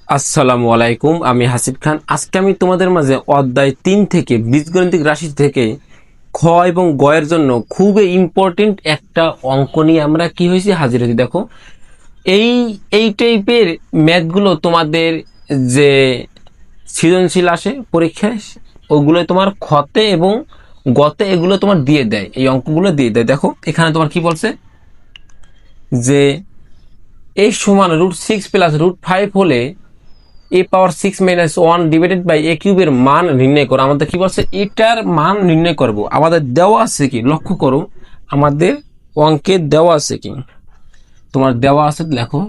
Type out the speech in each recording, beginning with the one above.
আসসালামু আলাইকুম, আমি হাসিব খান। আজকে আমি তোমাদের মাঝে অধ্যায় 3 থেকে বীজগণিতিক রাশি থেকে খ এবং গ এর জন্য খুবই ইম্পর্টেন্ট একটা অঙ্ক নিয়ে আমরা কি হয়েছি হাজির হয়েছি। দেখো, এই এই টাইপের ম্যাথগুলো তোমাদের যে সৃজনশীল আসে পরীক্ষায়, ওগুলো তোমার খতে এবং গতে এগুলো তোমার দিয়ে দেয়, এই অঙ্কগুলো দিয়ে দেয়। দেখো এখানে তোমার কি বলছে যে এই সমান √6 + √5 হলে a⁻6 - 1 / a কিউবের মান নির্ণয় করো। আমাদের কি বলছে, এটার মান নির্ণয় করব। আমাদের দেওয়া আছে কি, লক্ষ্য করো আমাদের অঙ্কে দেওয়া আছে কি, তোমার দেওয়া আছে, লেখো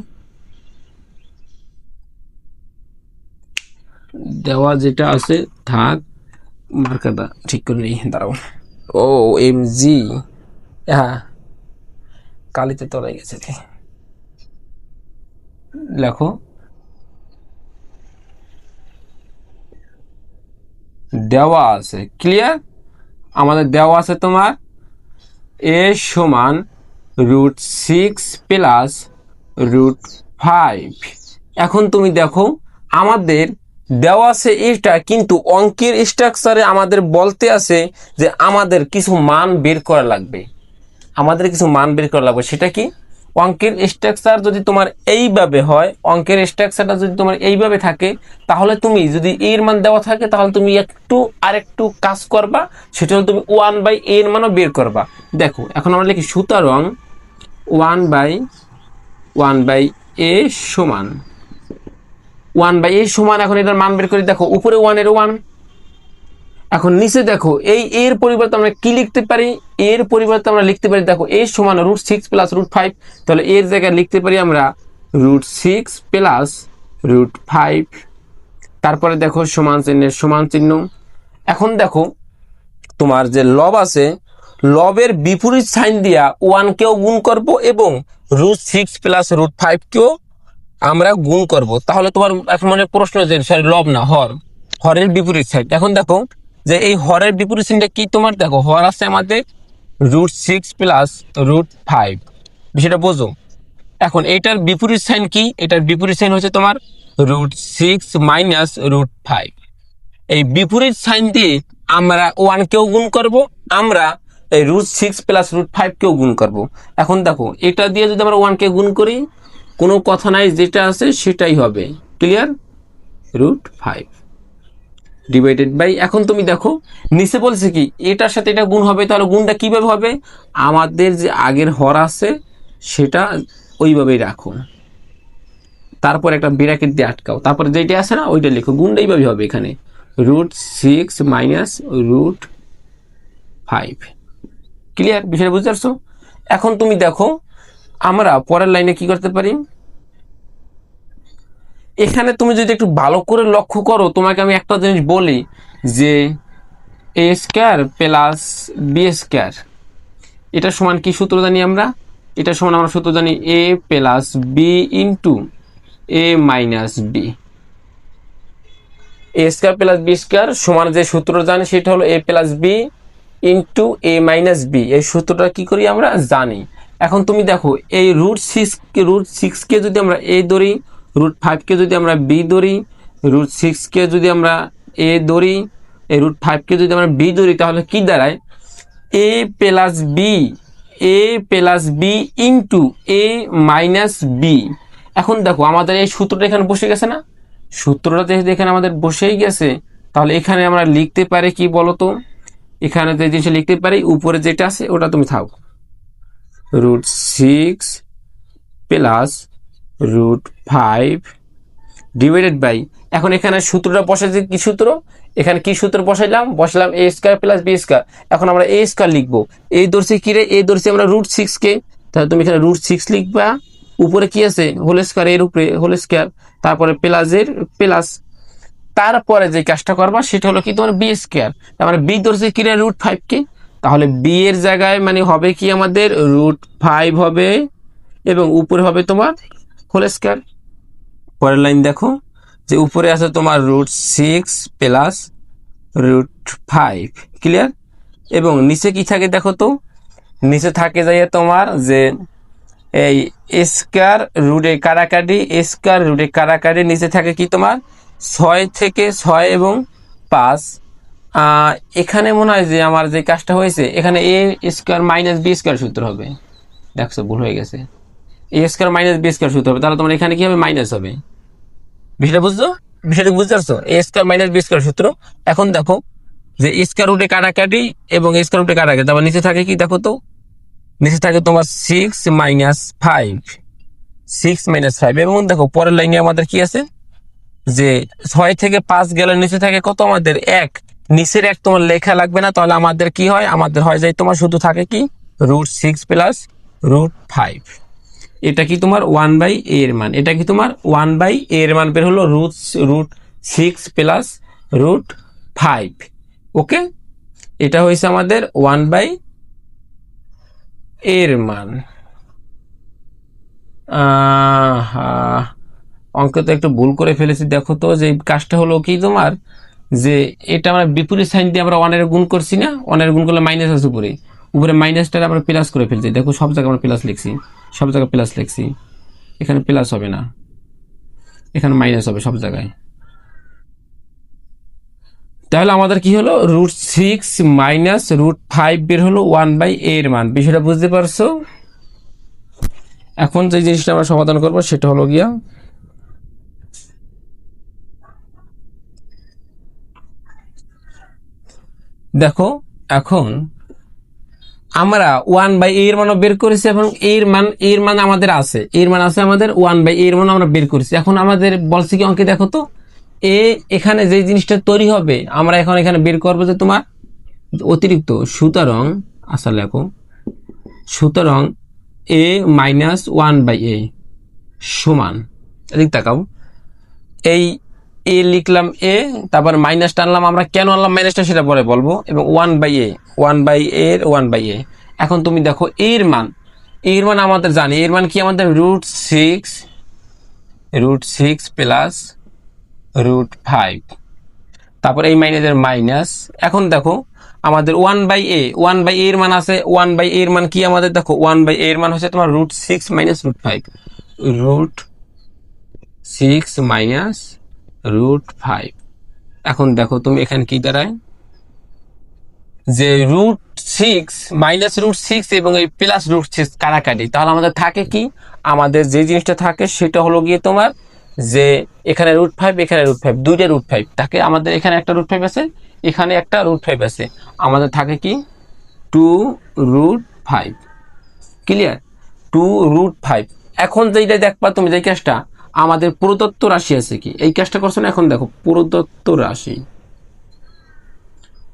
দেওয়া যেটা আছে থাক, মার্কারটা ঠিক করে নেই, দাঁড়াও। ও এম জি, হ্যাঁ কালিতে তলায় গেছে, লেখো দেওয়া আছে, ক্লিয়ার। আমাদের দেওয়া আছে তোমার a সমান √6 + √5। এখন তুমি দেখো আমাদের দেওয়া আছে এটা, কিন্তু অঙ্কের স্ট্রাকচারে আমাদের বলতে আছে যে আমাদের কিছু মান বের করা লাগবে। সেটা কি, অঙ্কের স্ট্রাকচার যদি তোমার এইভাবে হয়, অঙ্কের স্ট্রাকচারটা যদি তোমার এইভাবে থাকে, তাহলে তুমি যদি এর মান দেওয়া থাকে তাহলে তুমি আরেকটু কাজ করবা, সেটা হলো তুমি 1/a এর মানও বের করবা। দেখো এখন আমরা লিখি, সুতরাং 1/a সমান 1/a সমান, এখন এটার মান বের করে দেখো, উপরে 1 এর 1, এখন নিচে দেখো এই এর পরিবর্তে আমরা কি লিখতে পারি, এর পরিবর্তে আমরা লিখতে পারি, দেখো a সমান √6 + √5, তাহলে এর জায়গায় লিখতে পারি আমরা √6 + √5। তারপরে দেখো সমান চিহ্নের সমান চিহ্ন। এখন দেখো তোমার যে লব আছে, লবের বিপরীত সাইন দিয়া 1 কেও গুণ করব এবং √6 + √5 কেও আমরা গুণ করব। তাহলে তোমার এখন মনে প্রশ্ন যে সরি লব না, হরের বিপরীত সাইড। এখন দেখো যে এই হরের বিপরীত সাইনটা কি, তোমার দেখো হর আছে আমাদের √6 + √5, বিষয়টা বোঝো। এখন এটার বিপরীত সাইন কি, এটার বিপরীত সাইন হচ্ছে তোমার √6 - √5। এই বিপরীত সাইন দিয়ে আমরা 1 কেও গুণ করব, আমরা এই √6 + √5 কেও গুণ করব। এখন দেখো এটা দিয়ে যদি আমরা 1 কে গুণ করি, কোনো কথা নাই, যেটা আছে সেটাই হবে, ক্লিয়ার, √5 / এখন তুমি দেখো নিচে বলছে কি এটার সাথে এটা গুণ হবে, তাহলে গুণটা কিভাবে হবে, আমাদের যে আগের হর আছে সেটা ওইভাবেই রাখো, তারপর একটা ব্র্যাকেট দিয়ে আটকাও, তারপরে যেটা আছে না ওইটা লিখো, গুণটা এইভাবে হবে, এখানে √6 - √5, ক্লিয়ার, বিষয়টা বুঝতে পারছো। এখন তুমি দেখো আমরা পরের লাইনে কি করতে পারি, এখানে তুমি যদি একটু ভালো করে লক্ষ্য করো, তোমাকে আমি একটা জিনিস বলি যে a² + b², এটা সমান কি সূত্র জানি আমরা, এটা সমান আমরা সূত্র জানি a + b * a - b। a² + b² সমান যে সূত্র জানি সেটা হলো a + b * a - b। এই সূত্রটা কি করি আমরা জানি। এখন তুমি দেখো এই √6 কে যদি আমরা a ধরি, √5 কে যদি আমরা b ধরি, √6 কে যদি আমরা a ধরি, এই √5 কে যদি আমরা b ধরি, তাহলে কি দাঁড়ায়, a + b * a - b। এখন দেখো আমাদের এই সূত্রটা এখানে বসে গেছে না, সূত্রটা যেহেতু এখানে আমাদের বসেই গেছে, তাহলে এখানে আমরা লিখতে পারি কি বলতো, এখানে যে জিনিসটা লিখতে পারি উপরে যেটা আছে ওটা তুমি থাও, √6 + √5 / এখন এখানে সূত্রটা বসাইছে কি সূত্র, এখানে কি সূত্র বসাইলাম a² + b²। এখন আমরা a² লিখবো, এই ধরছি কি রে, এই ধরছি আমরা √6 কে, তাহলে তুমি এখানে √6 লিখবা, উপরে কি আছে হোল স্কয়ার, এর উপরে হোল স্কয়ার, তারপরে প্লাসের প্লাস, তারপরে যে কাজটা করবা সেটা হলো কি তোমার b², তার মানে b ধরছে কি রে √5 কে, তাহলে b এর জায়গায় মানে হবে কি আমাদের √5 হবে এবং উপরে হবে তোমার হোল স্কয়ার। পরের লাইন দেখো যে উপরে আছে তোমার √6 + √5, ক্লিয়ার, এবং নিচে কি থাকে দেখো তো, নিচে থাকে যাইয়া তোমার যে এই স্কয়ার রুটে কাটাকাটি, স্কয়ার রুটে কাটাকাটি, নিচে থাকে কি তোমার 6 থেকে 6 এবং 5। এখানে মনে হয় যে আমার যে কাজটা হয়েছে, এখানে এ স্কয়ার মাইনাস বি স্কয়ার সূত্র হবে। দেখছো ভুল হয়ে গেছে, এ স্কয়ার মাইনাস বি স্কয়ার সূত্র হবে, তাহলে তোমার এখানে কি হবে, মাইনাস হবে। বিষয়টা বুঝছো? বিষয়টা বুঝতে পারছো? এ স্কয়ার মাইনাস বি স্কয়ার সূত্র। এখন দেখো যে স্কয়ার রুটে কাটাকাটি এবং স্কয়ার রুটে কাটাকাটি, তারপর নিচে থাকে কি দেখো তো, নিচে থাকে তোমার 6 মাইনাস 5, 6 মাইনাস 5। এবং দেখো পরের লাইনে আমাদের কি আছে, যে 6 থেকে 5 গেলে নিচে থাকে কত আমাদের 1, নিচের 1 তোমার লেখা লাগবে না, তাহলে আমাদের কি হয়, আমাদের হয় যায় তোমার শুধু থাকে কি √6 প্লাস √5। এটা কি তোমার 1/a এর মান, এটা কি তোমার 1/a এর মান বের হলো √6 প্লাস √5। ওকে, এটা হয়েছে আমাদের 1/a এর মান। অঙ্কে তো একটু ভুল করে ফেলেছি, দেখো তো যে কাজটা হলো কি তোমার, যে এটা আমরা বিপরীত সাইন দিয়ে আমরা 1 এর গুণ করছি না, 1 এর গুণ করলে মাইনাস আছে উপরে, উপরে মাইনাসটা আমরা প্লাস করে ফেলছি। দেখো সব জায়গায় আমরা প্লাস লিখছি, সব জায়গায় প্লাস লিখছি, এখানে প্লাস হবে না, এখানে মাইনাস হবে সব জায়গায়। তাহলে আমাদের কি হলো, √6 মাইনাস √5 বের হলো 1/a এর মান। বিষয়টা বুঝতে পারছো? এখন যে জিনিসটা আমরা সমাধান করব সেটা হলো গিয়া, দেখো এখন আমরা 1/a এর মান বের করেছি এবং এর মান আমাদের আছে, এর মান আছে আমাদের 1/a এর মান আমরা বের করেছি। এখন আমাদের বলছে কি অঙ্কে দেখো তো, এখানে যে জিনিসটা তৈরি হবে আমরা এখন এখানে বের করবো যে তোমার অতিরিক্ত, সুতরাং আচ্ছা লেখো, সুতরাং a মাইনাস 1/a সমান, এদিক তাকাও, এই এ লিখলাম এ, তারপর মাইনাস টানলাম, আমরা কেন আনলাম মাইনাসটা সেটা পরে বলবো, এবং 1/a। এখন তুমি দেখো এর মান, এর মান আমাদের জানি, এর মান কি আমাদের √6 প্লাস √5, তারপর এই মাইনাসের মাইনাস। এখন দেখো আমাদের 1/a এর মান আছে, 1/a এর মান কি আমাদের, দেখো 1/a এর মান হচ্ছে তোমার √6 মাইনাস √5, √6 মাইনাস √5। এখন দেখো তুমি এখানে কি দাঁড়ায়, যে √6 মাইনাস √6 এবং এই প্লাস √6 কাটাকাটি, তাহলে আমাদের থাকে কি, আমাদের যে জিনিসটা থাকে সেটা হলো গিয়ে তোমার, যে এখানে √5 এখানে √5, দুইটা √5 থাকে আমাদের, এখানে একটা √5 আছে, এখানে একটা √5 আছে, আমাদের থাকে কি 2√5। ক্লিয়ার? 2√5। এখন যেটা দেখবা তুমি, যে কাজটা আমাদের প্রদত্ত রাশি আছে কি, এই কাজটা করছো না। এখন দেখো প্রদত্ত রাশি,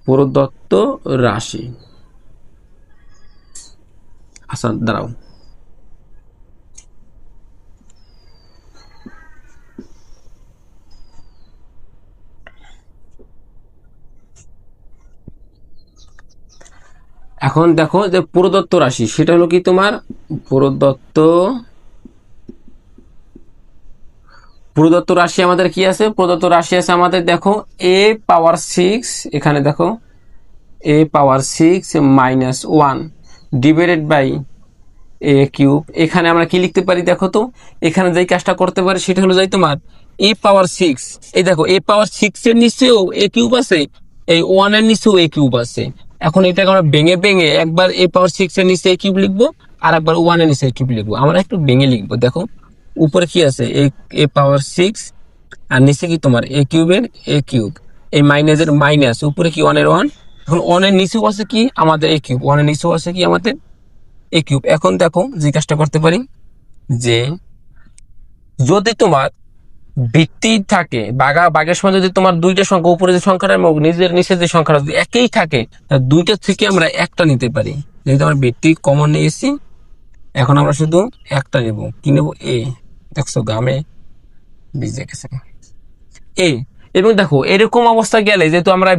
প্রদত্ত রাশি, আচ্ছা দাঁড়াও, এখন দেখো যে প্রদত্ত রাশি সেটা হলো কি তোমার প্রদত্ত প্রদত্ত রাশি আমাদের কি আছে, প্রদত্ত রাশি আছে আমাদের দেখো a পাওয়ার 6, এখানে দেখো a power 6 minus 1 divided by a cube. এখানে আমরা কি লিখতে পারি দেখো তো, এখানে যে কাজটা করতে পারি সেটা হলো যাই তোমার a পাওয়ার 6, এই দেখো a পাওয়ার 6 এর নিচেও a কিউব আছে, এই 1 এর নিচেও a কিউব আছে। এখন এটাকে আমরা ভেঙে ভেঙে একবার a পাওয়ার 6 এর নিচে a কিউব লিখবো, আর একবার 1 এর নিচে a কিউব লিখবো। আমরা একটু ভেঙে লিখবো, দেখো উপরে কি আছে a পাওয়ার 6, আর নিচে কি তোমার a কিউবের a কিউব, এই মাইনাসের মাইনাস, উপরে কি 1 এর 1, এখন 1 এর নিচেও আছে কি আমাদের a কিউব, 1 এর নিচেও আছে কি আমাদের a কিউব। এখন দেখো যে কাজটা করতে পারি, যে যদি তোমার ভিত্তি থাকে বাঘের সময় যদি তোমার দুইটা সংখ্যা, উপরে যে সংখ্যাটা এবং নিজের নিচে যে সংখ্যাটা যদি একই থাকে, তাহলে দুইটা থেকে আমরা একটা নিতে পারি। যেহেতু আমরা ভিত্তি কমন নিয়েছি, এখন আমরা শুধু একটা নেব, কি নেব, এ। দেখছো গামে ভিজে গেছে এ। এবং দেখো এরকম অবস্থা গেলে, যেহেতু আমরা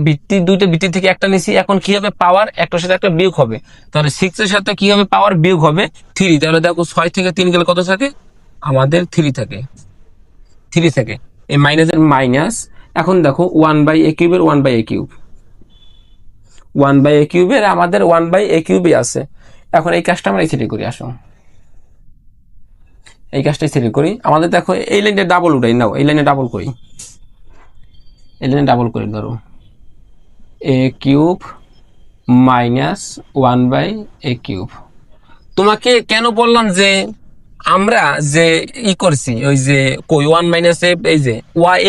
দুইটা ভিত্তি থেকে একটা নিছি, এখন কি হবে, পাওয়ার একটার সাথে একটা বিয়োগ হবে, তাহলে 6 এর সাথে কি হবে, পাওয়ার বিয়োগ হবে 3। তাহলে দেখো 6 থেকে 3 গেলে কত থাকে, আমাদের 3 থাকে, 3 থাকে, এই মাইনাসের মাইনাস। এখন দেখো 1/a কিউবের 1/a কিউব, 1/a কিউবের আমাদের 1/a কিউবই আছে। এখন এই কাজটা আমরা এই সেটে করি, আসো এই কাজটাই সেরে করি। আমাদের দেখো এই লাইনটা ডাবল উঠাই নাও, এই লাইনে ডাবল করি, এই লাইনে ডাবল করি। ধরো এ কিউব মাইনাস 1/a কিউব। তোমাকে কেন বললাম যে আমরা যে ই করছি ওই যে কই 1 মাইনাস এ, এই যে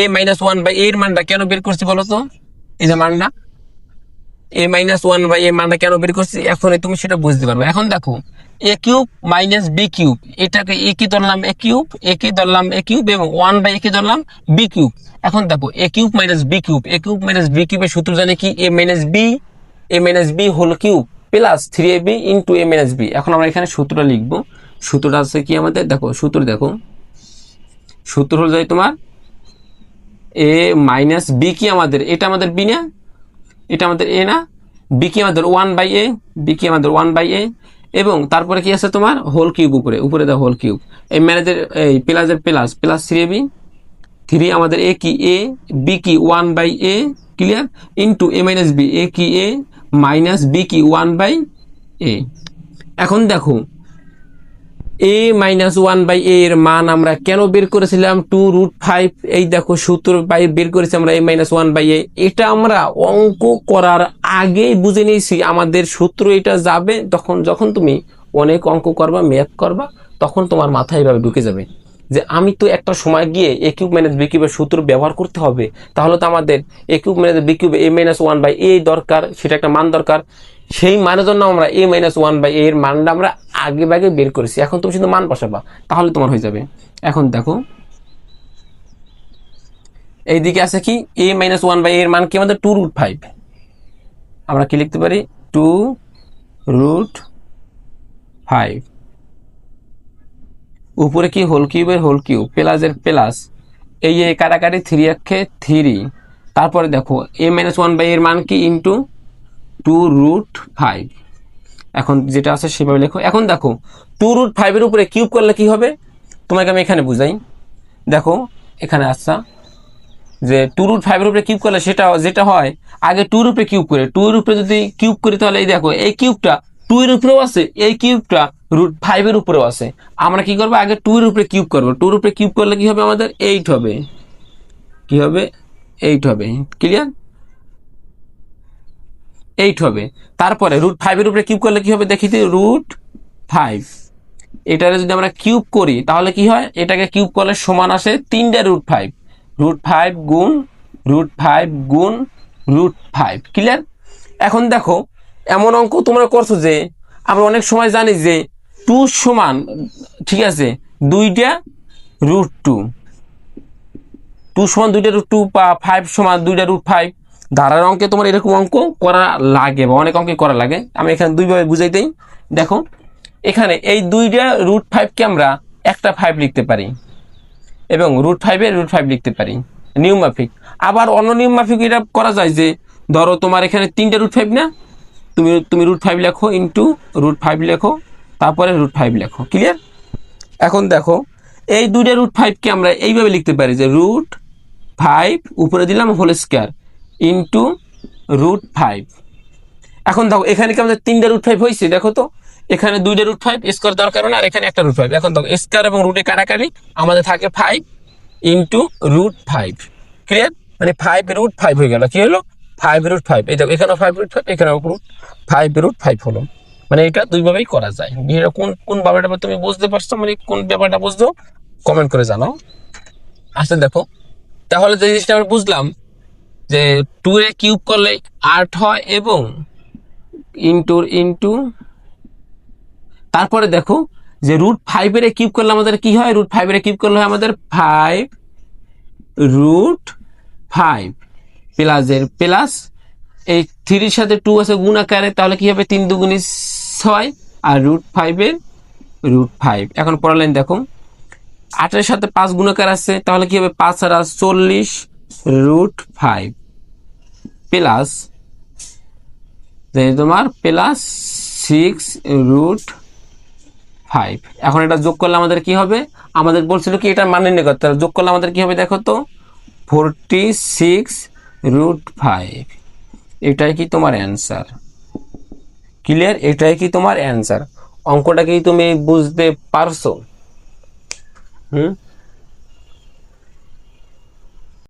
a মাইনাস 1/a এর মানটা কেন বের করছি বলো তো? এই যে মানটা a মাইনাস 1/a মানটা কেন বের করছি, এখন তুমি সেটা বুঝতে পারবে। এখন দেখো a cube minus b cube, এটাকে a কি ধরলাম a কিউব, a কি ধরলাম a কিউব, এবং 1/a কি ধরলাম b কিউব। এখন দেখো a cube minus b cube, a cube minus b কিউবের সূত্র জানে কি? a minus b whole cube plus 3ab into a minus b। এখন আমরা এখানে সূত্রটা লিখবো। সূত্রটা আছে কি আমাদের? দেখো সূত্র, দেখো সূত্র হল যায় তোমার a মাইনাস b কি আমাদের, এটা আমাদের b না, এটা আমাদের a না, b কি আমাদের 1/a, b কি আমাদের 1/a, এবং তারপরে কি আছে তোমার হোল কিউব, উপরে উপরে দাও হোল কিউব, এই ম্যানেজের এই প্লাসের প্লাস প্লাস 3ab, 3 আমাদের a কি a, b কি 1/a, clear, into a minus b, a কি a মাইনাস b কি 1/a। এখন দেখো a মাইনাস 1/a এর মান আমরা কেন বের করেছিলাম? 2√5। এই দেখো সূত্র বের করেছি আমরা a মাইনাস 1/a। এটা আমরা অঙ্ক করার আগেই বুঝে নিয়েছি আমাদের সূত্র এটা যাবে। তখন যখন তুমি অনেক অঙ্ক করবা, ম্যাথ করবা, তখন তোমার মাথায় এভাবে ঢুকে যাবে যে আমি তো একটা সময় গিয়ে a কিউব মাইনাস b কিউবের সূত্র ব্যবহার করতে হবে। তাহলে তো আমাদের a cube minus b cube a minus 1/a দরকার, সেটা একটা মান দরকার। সেই মানের জন্য আমরা a মাইনাস 1/a এর মানটা আমরা আগে ভাগে বের করেছি। এখন তুমি শুধু মান বসাবা, তাহলে তোমার হয়ে যাবে। এখন দেখো এইদিকে আছে কি a মাইনাস 1/a এর মান কি আমাদের 2√5। আমরা কি লিখতে পারি? 2√5, উপরে কি হোল কিউবের হোল কিউব প্লাসের প্লাস, এই এ কাটাকাটি 3 একে 3, তারপরে দেখো a মাইনাস 1/a এর মান কি ইন্টু 2√5। এখন যেটা আছে সেভাবে লেখো। এখন দেখো 2√5 এর উপরে কিউব করলে কি হবে তোমাকে আমি এখানে বুঝাই। দেখো এখানে আসছে যে 2√5 এর উপরে কিউব করলে সেটা যেটা হয়, আগে 2 এর উপরে কিউব করে, 2 এর উপরে যদি কিউব করি তাহলে এই দেখো এই কিউবটা 2 এর উপরেও আছে, এই কিউবটা √5 এর উপরেও আছে। আমরা কি করবো? আগে 2 এর উপরে কিউব করবো। 2 এর উপরে কিউব করলে কি হবে আমাদের? 8 হবে। কি হবে? 8 হবে। ক্লিয়ার? 8 হবে। তারপরে √5 এর উপরে কিউব করলে কি হবে দেখি তো? √5। এটারে যদি আমরা কিউব করি তাহলে কি হয়? এটাকে কিউব করলে সমান আসে 3টা √5, √5 গুণ √5 গুণ √5। ক্লিয়ার? এখন দেখো এমন অঙ্ক তোমরা করছো যে আমরা অনেক সময় জানি যে 2 সমান, ঠিক আছে, 2টা √2, 2 সমান 2টা √2 বা 5 সমান 2টা √5। ধারার অঙ্কে তোমার এরকম অঙ্ক করা লাগে বা অনেক অঙ্কে করা লাগে। আমি এখানে দুইভাবে বুঝাই দেই। দেখো এখানে এই 2টা √5 কে আমরা একটা 5 লিখতে পারি, এবং √5 এর √5 লিখতে পারি নিয়ম মাফিক। আবার অন্য নিয়ম মাফিক এটা করা যায় যে ধরো তোমার এখানে 3টা √5 না, তুমি √5 লেখো ইন্টু √5 লেখো, তারপরে √5 লেখো। ক্লিয়ার? এখন দেখো এই 2টা √5 কে আমরা এইভাবে লিখতে পারি যে √5 উপরে দিলাম হোল স্কয়ার ইন্টু √5। এখন দেখো এখানে কি আমাদের 3টা √5 হয়েছে? দেখো তো এখানে 2টা √5 স্কয়ার দেওয়ার কারণে, আর এখানে একটা √5। এখন দেখো স্কয়ার এবং রুটে কাটাকাটি আমাদের থাকে 5 ইন্টু √5। ক্লিয়ার? মানে 5√5 হয়ে গেল। কি হলো? 5√5। এই দেখো এখানেও 5√5, এখানেও 5√5 হলো। মানে এটা দুইভাবেই করা যায়। এটা কোন কোন ব্যাপারটা তুমি বুঝতে পারছো, মানে কোন ব্যাপারটা বুঝছো কমেন্ট করে জানাও। আচ্ছা দেখো তাহলে যে জিনিসটা আমরা বুঝলাম যে 2 এ কিউব করলে 8 হয়, এবং ইন্টু তারপরে দেখো যে √5 এর কিউব করলে আমাদের কি হয়? √5 এর কিউব করলে হয় আমাদের 5√5 প্লাসের প্লাস, এই 3 এর সাথে 2 আছে গুণ আকারে, তাহলে কি হবে? 3 দুগুণে 6 আর √5 এর √5। এখন পরের লাইন দেখো 8 এর সাথে 5 গুণাকার আছে, তাহলে কি হবে? 5 আর 40 √5 প্লাস তোমার প্লাস 6√5। এখন এটা যোগ করলে আমাদের কি হবে? আমাদের বলছিল কি এটা মান নির্ণয় করতে, যোগ করলে আমাদের কি হবে দেখো তো? 46√5। এটাই কি তোমার অ্যান্সার? ক্লিয়ার? এটাই কি তোমার অ্যান্সার? অঙ্কটা কি তুমি বুঝতে পারছো? হুম